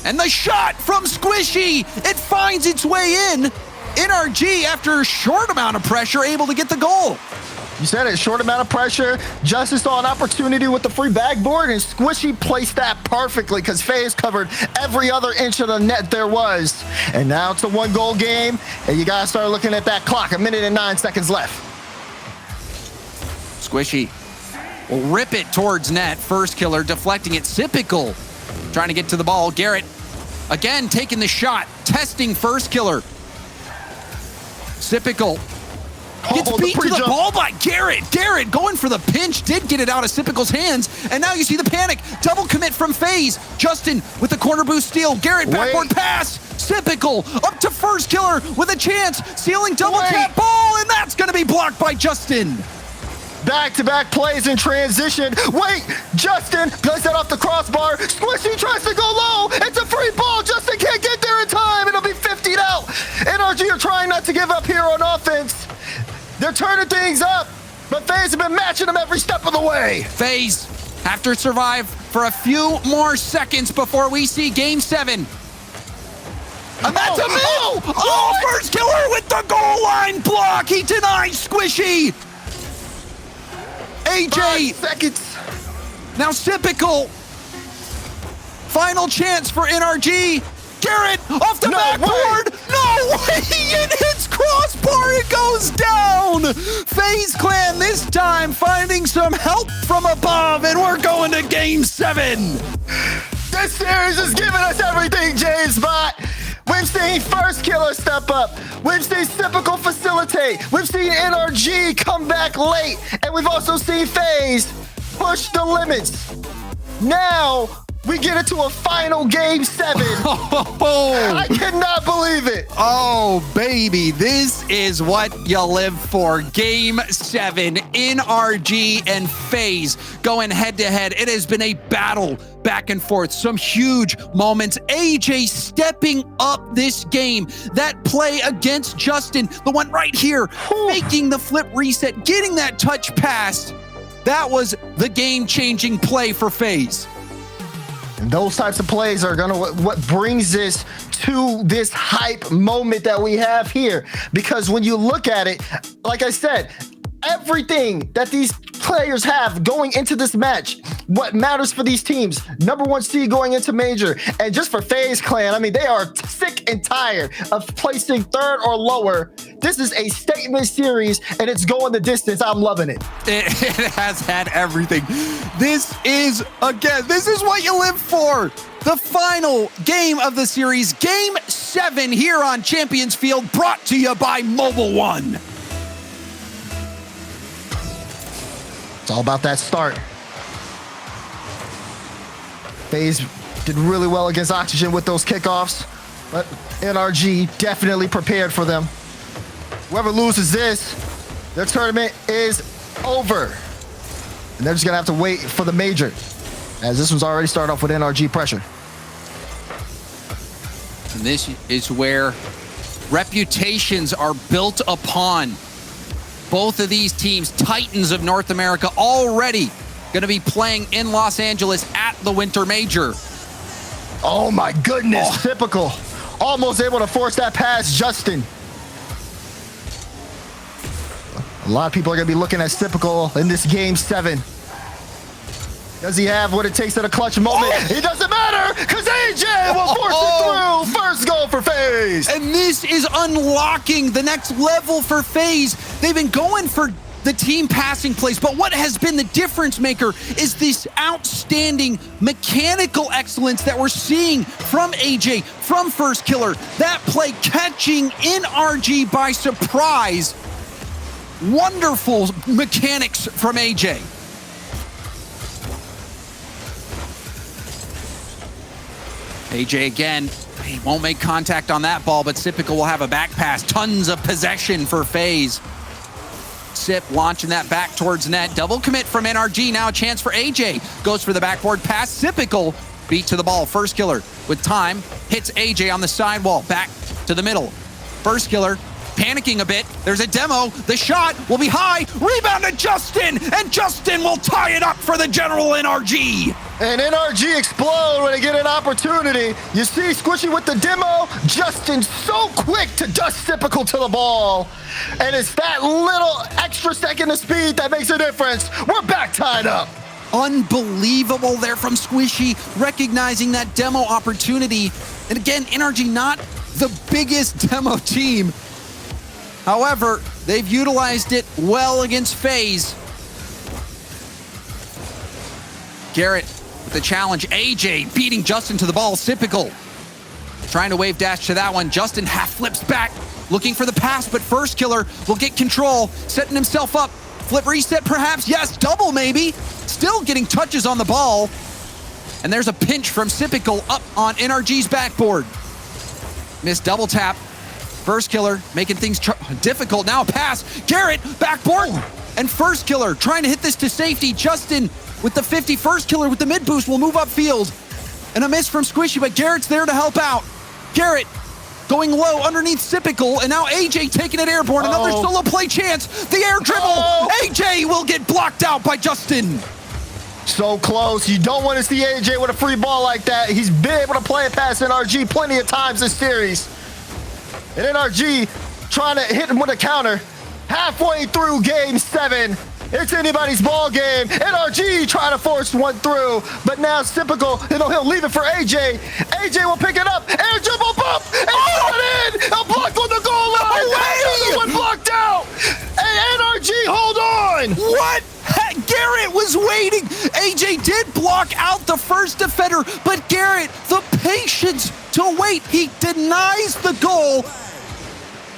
And the shot from Squishy, it finds its way in. NRG, after a short amount of pressure, able to get the goal. You said it, short amount of pressure. Justin saw an opportunity with the free backboard, and Squishy placed that perfectly because FaZe covered every other inch of the net there was. And now it's a 1-goal game, and you got to start looking at that clock. 1 minute and 9 seconds left. Squishy will rip it towards net. First killer deflecting it. Sypical trying to get to the ball. Garrett again taking the shot, testing first killer. Sypical gets beat to the ball by Garrett. Garrett going for the pinch, did get it out of Sypical's hands, and now you see the panic. Double commit from FaZe. Justin with the corner boost steal. Garrett backward pass. Sypical up to first killer with a chance. Sealing double tap ball, and that's going to be blocked by Justin. Back-to-back plays in transition. Wait, Justin plays that off the crossbar. Squishy tries to go low. It's a free ball. Justin can't get there in time. It'll be 50'd out. NRG are trying not to give up here on offense. They're turning things up, but FaZe have been matching them every step of the way. FaZe have to survive for a few more seconds before we see game 7. And that's a mill! First killer with the goal line block. He denies Squishy. AJ. 5 seconds. Now Sypical. Final chance for NRG. Garrett off the backboard. No way! It hits crossbar. It goes down. FaZe Clan this time finding some help from above, and we're going to game 7. This series is giving us everything, James Bot. We've seen first killer step up. We've seen Sypical facilitate. We've seen NRG come back late. And we've also seen FaZe push the limits. Now we get into a final game 7. I cannot believe it. Oh, baby. This is what you live for. Game 7. NRG and FaZe going head-to-head. It has been a battle back and forth. Some huge moments. AJ stepping up this game. That play against Justin, the one right here, making the flip reset, getting that touch pass. That was the game-changing play for FaZe. And those types of plays are what brings us to this hype moment that we have here. Because when you look at it, like I said, everything that these players have going into this match, what matters for these teams, #1 seed going into major, and just for FaZe Clan, I mean, they are sick and tired of placing 3rd or lower. This is a statement series, and it's going the distance. I'm loving it. It has had everything. This is what you live for. The final game of the series, game 7 here on Champions Field, brought to you by Mobile One. It's all about that start. FaZe did really well against Oxygen with those kickoffs, but NRG definitely prepared for them. Whoever loses this, their tournament is over. And they're just gonna have to wait for the major, as this one's already started off with NRG pressure. And this is where reputations are built upon. Both of these teams, Titans of North America, already going to be playing in Los Angeles at the Winter Major. Oh my goodness, Typical. Almost able to force that past Justin. A lot of people are going to be looking at Typical in this game 7. Does he have what it takes at a clutch moment? It doesn't matter, because AJ will force it through. First goal for FaZe. And this is unlocking the next level for FaZe. They've been going for the team passing plays, but what has been the difference maker is this outstanding mechanical excellence that we're seeing from AJ, from First Killer. That play catching NRG by surprise. Wonderful mechanics from AJ. AJ again, he won't make contact on that ball, but Sypical will have a back pass. Tons of possession for FaZe. Sip launching that back towards net. Double commit from NRG. Now a chance for AJ. Goes for the backboard pass. Sypical beat to the ball. First Killer with time. Hits AJ on the sidewall. Back to the middle. First Killer panicking a bit. There's a demo. The shot will be high. Rebound to Justin. And Justin will tie it up for the General NRG. And NRG explode when they get an opportunity. You see Squishy with the demo. Justin so quick to dust typical to the ball. And it's that little extra second of speed that makes a difference. We're back tied up. Unbelievable there from Squishy, recognizing that demo opportunity. And again, NRG not the biggest demo team. However, they've utilized it well against FaZe. Garrett with the challenge. AJ beating Justin to the ball. Typical trying to wave dash to that one. Justin half flips back, looking for the pass, but First Killer will get control, setting himself up. Flip reset perhaps, yes, double maybe. Still getting touches on the ball. And there's a pinch from Typical up on NRG's backboard. Missed double tap. First Killer making things difficult. Now a pass. Garrett, backboard. And First Killer trying to hit this to safety. Justin with the 50. First Killer with the mid boost will move upfield. And a miss from Squishy, but Garrett's there to help out. Garrett going low underneath Typical, and now AJ taking it airborne. Another solo play chance. The air dribble. AJ will get blocked out by Justin. So close. You don't want to see AJ with a free ball like that. He's been able to play it past NRG plenty of times this series. And NRG trying to hit him with a counter. Halfway through game 7. It's anybody's ball game. NRG trying to force one through, but now it's typical. He'll leave it for AJ. AJ will pick it up. Air dribble bump. It's not in. A block on the goal line. Another one blocked out. And NRG, hold on. What? Garrett was waiting. AJ did block out the first defender, but Garrett, the patience to wait. He denies the goal.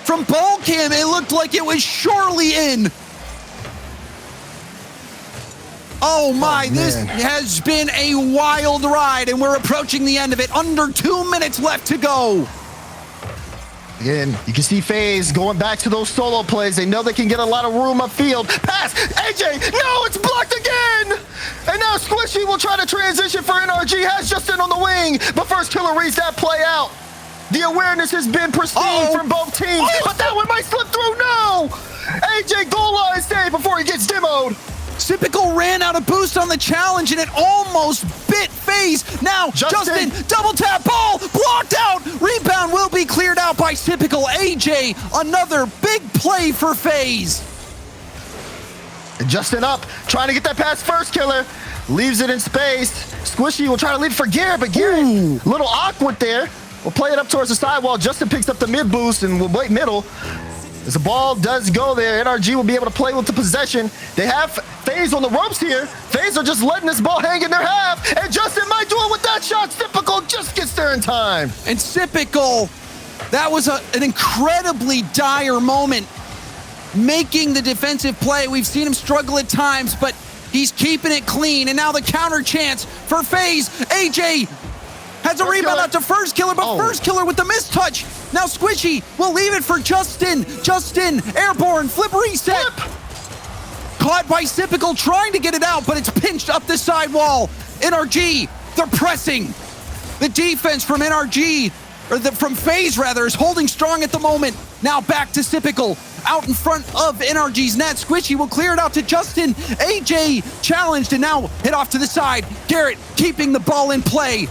From ball cam, it looked like it was surely in. Oh my, this has been a wild ride, and we're approaching the end of it. Under 2 minutes left to go. Again, you can see FaZe going back to those solo plays. They know they can get a lot of room upfield. Pass! AJ! No, it's blocked again! And now Squishy will try to transition for NRG. Has Justin on the wing, but First Killer reads that play out. The awareness has been pristine from both teams, but that one might slip through. No! AJ goal line save before he gets demoed. Typical ran out of boost on the challenge, and it almost bit FaZe. Now, Justin, double tap ball, blocked out. Rebound will be cleared out by Typical. AJ, another big play for FaZe. And Justin up, trying to get that past First Killer. Leaves it in space. Squishy will try to lead for Garrett, but Garrett, a little awkward there. We'll play it up towards the sidewall. Justin picks up the mid boost and will wait middle. As the ball does go there, NRG will be able to play with the possession. They have FaZe on the ropes here. FaZe are just letting this ball hang in their half. And Justin might do it with that shot. Typical just gets there in time. And Typical, that was an incredibly dire moment. Making the defensive play. We've seen him struggle at times, but he's keeping it clean. And now the counter chance for FaZe. AJ has a rebound out to First Killer, but First Killer with the mistouch. Now Squishy will leave it for Justin. Justin, airborne, flip reset. Caught by Typical, trying to get it out, but it's pinched up the sidewall. NRG, they're pressing. The defense from NRG, from FaZe rather, is holding strong at the moment. Now back to Typical, out in front of NRG's net. Squishy will clear it out to Justin. AJ challenged and now hit off to the side. Garrett keeping the ball in play.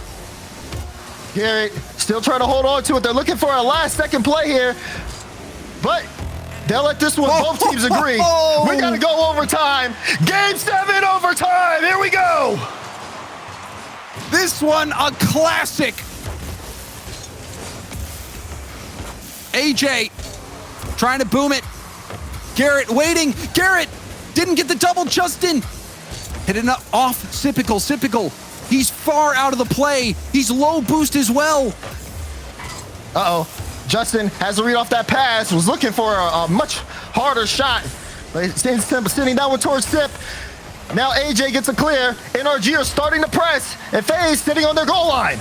Garrett still trying to hold on to it. They're looking for a last-second play here, but they'll let this one. Both teams agree. We got to go overtime. Game 7 overtime. Here we go. This one a classic. AJ trying to boom it. Garrett waiting. Garrett didn't get the double. Justin hit it off Typical. He's far out of the play. He's low boost as well. Justin has to read off that pass. Was looking for a much harder shot. But he's sitting down towards Sip. Now AJ gets a clear. NRG are starting to press. And FaZe sitting on their goal line.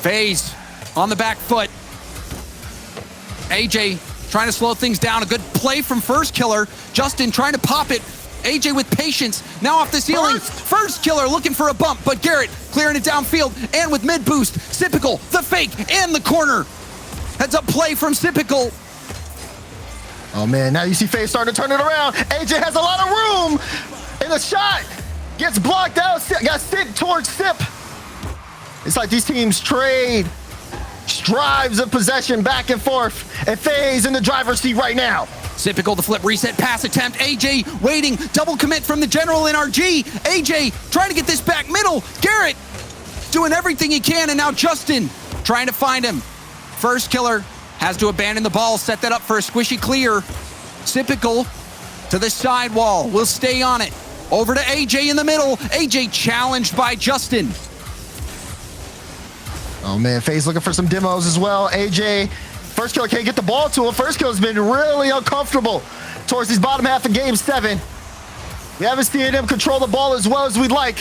FaZe on the back foot. AJ trying to slow things down. A good play from First Killer. Justin trying to pop it. AJ with patience, now off the ceiling. First Killer looking for a bump, but Garrett clearing it downfield and with mid boost. Typical, the fake, and the corner. Heads up play from Typical. Oh man, now you see FaZe starting to turn it around. AJ has a lot of room in the shot. Gets blocked out. Got sent towards Sip. It's like these teams trade strives of possession back and forth. And FaZe in the driver's seat right now. Typical the flip reset pass attempt. AJ waiting. Double commit from the general NRG. AJ trying to get this back middle. Garrett doing everything he can. And now Justin trying to find him. First killer has to abandon the ball. Set that up for a squishy clear. Typical to the sidewall. Will stay on it. Over to AJ in the middle. AJ challenged by Justin. Oh man, FaZe looking for some demos as well. AJ, first killer can't get the ball to him. First killer's been really uncomfortable towards these bottom half of game 7. We haven't seen him control the ball as well as we'd like.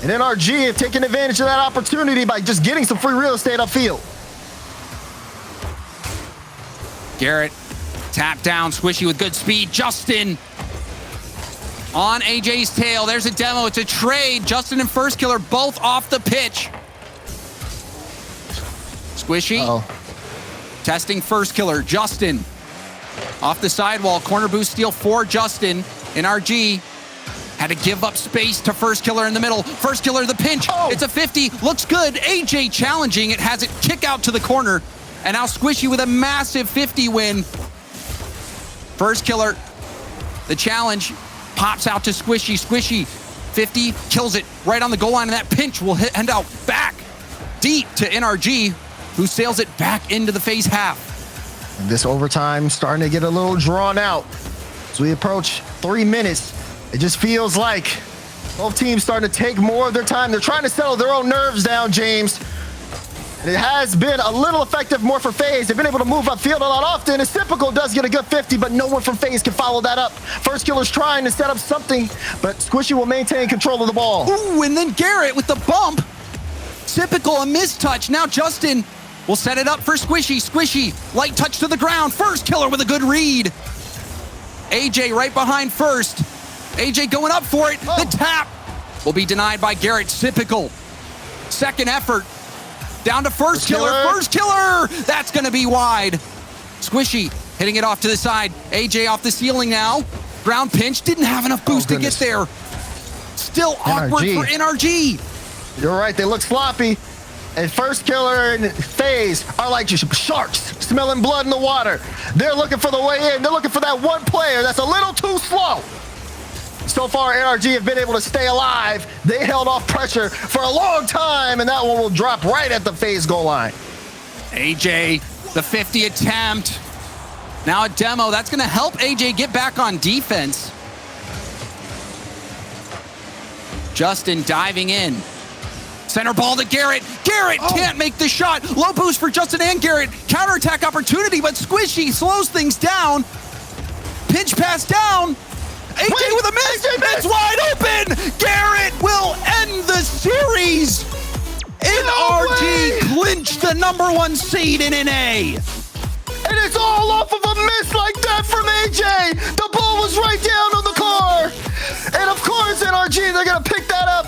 And NRG have taken advantage of that opportunity by just getting some free real estate upfield. Garrett, tap down, squishy with good speed. Justin on AJ's tail. There's a demo. It's a trade. Justin and first killer both off the pitch. Squishy testing first killer. Justin off the sidewall. Corner boost steal for Justin. NRG had to give up space to first killer in the middle. First killer the pinch. It's a 50. Looks good. AJ challenging it. Has it kick out to the corner. And now Squishy with a massive 50 win. First killer, the challenge pops out to Squishy. Squishy 50 kills it right on the goal line. And that pinch will end out back deep to NRG, who sails it back into the FaZe half. And this overtime starting to get a little drawn out. As we approach 3 minutes, it just feels like both teams starting to take more of their time. They're trying to settle their own nerves down, James. And it has been a little effective more for FaZe. They've been able to move upfield a lot often. It's typical, does get a good 50, but no one from FaZe can follow that up. First killer's trying to set up something, but Squishy will maintain control of the ball. Ooh, and then Garrett with the bump. Typical, a mistouch. Now Justin will set it up for Squishy. Squishy, light touch to the ground. First killer with a good read. AJ right behind first. AJ going up for it. The tap will be denied by Garrett. Typical. Second effort. Down to first killer. First killer. That's going to be wide. Squishy hitting it off to the side. AJ off the ceiling now. Ground pinch. Didn't have enough boost to get there. Still awkward for NRG. You're right. They look sloppy. And first killer and FaZe are like sharks smelling blood in the water. They're looking for the way in. They're looking for that one player that's a little too slow. So far, NRG have been able to stay alive. They held off pressure for a long time, and that one will drop right at the FaZe goal line. AJ, the 50 attempt. Now a demo. That's going to help AJ get back on defense. Justin diving in. Center ball to Garrett. Garrett can't make the shot. Low boost for Justin and Garrett. Counterattack opportunity, but Squishy slows things down. Pinch pass down. AJ with a miss. It's wide open. Garrett will end the series. NRG clinched the #1 seed in NA. And it's all off of a miss like that from AJ. The ball was right down on the car. And of course, NRG, they're going to pick that up.